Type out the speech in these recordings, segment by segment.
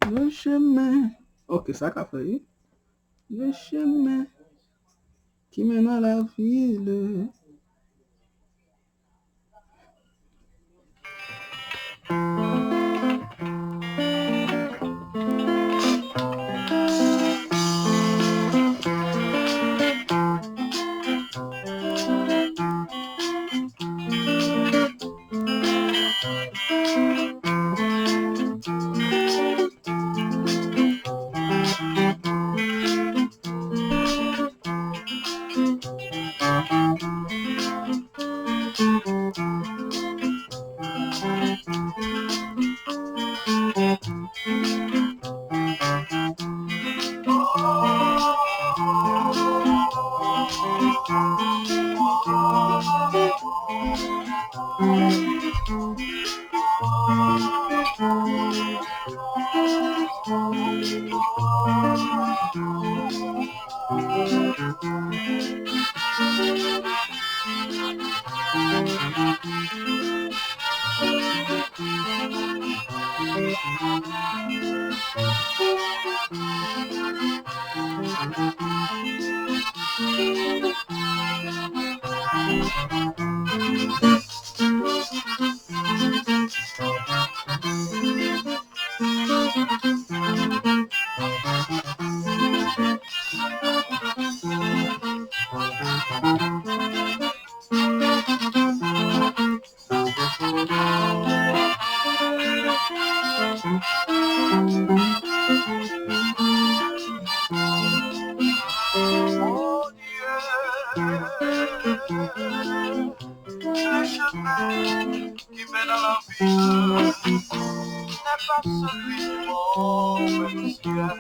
Le chemin. Ok, ça qu'a fait. Le chemin qui mène à la ville. Le chemin qui mène à la ville n'est pas celui du monde, mais du ciel.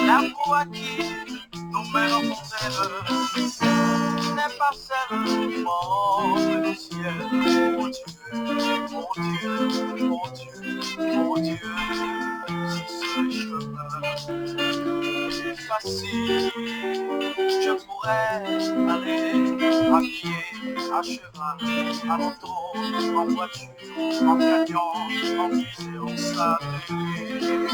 La voie qui nous mène au ciel n'est pas celle du monde, mais du ciel. Mon Dieu, mon Dieu, mon Dieu, mon Dieu, si ce chemin facile, je pourrais aller à pied, à cheval, à moto, en voiture, en camion, en fusée, en sablier.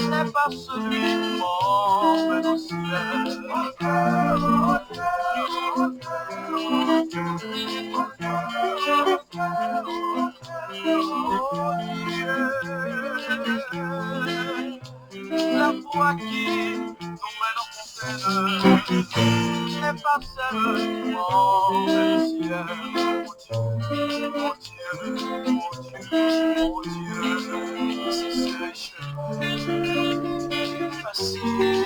N'est pas celui du monde, mais du ciel. La voie qui nous mène au fontaine n'est pas celle du monde, mais du ciel. Mon Dieu, mon Dieu, mon Dieu, si ce chemin facile,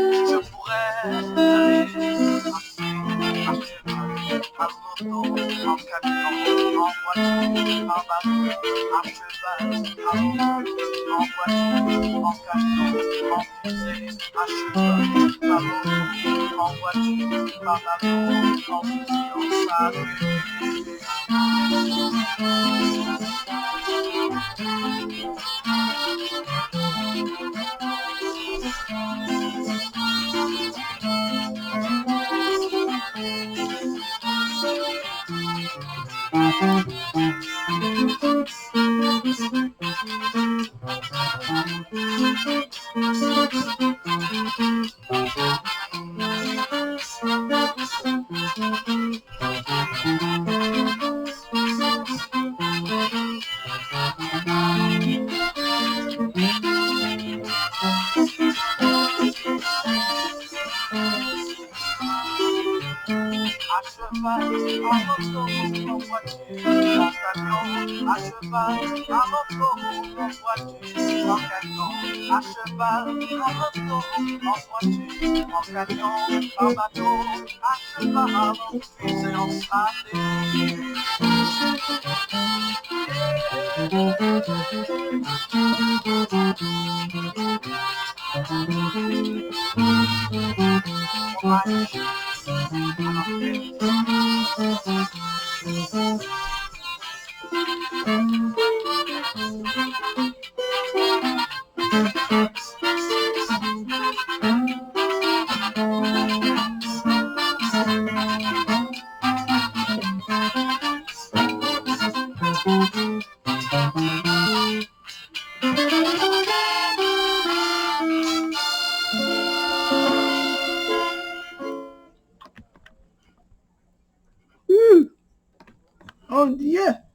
je pourrais aller à cheval, à moto, en camion, en voiture, en bateau, à cheval, à moto, en voiture, en camion, en fusée, à cheval, à moto, en voiture, par bateau, en fusée, en salut. cheval, en moto, en voiture, en camion, à cheval, en moto, en voiture, en camion, à cheval, en moto, en voiture, en camion, en bateau, à cheval, en fusée, en saté. Oh yeah.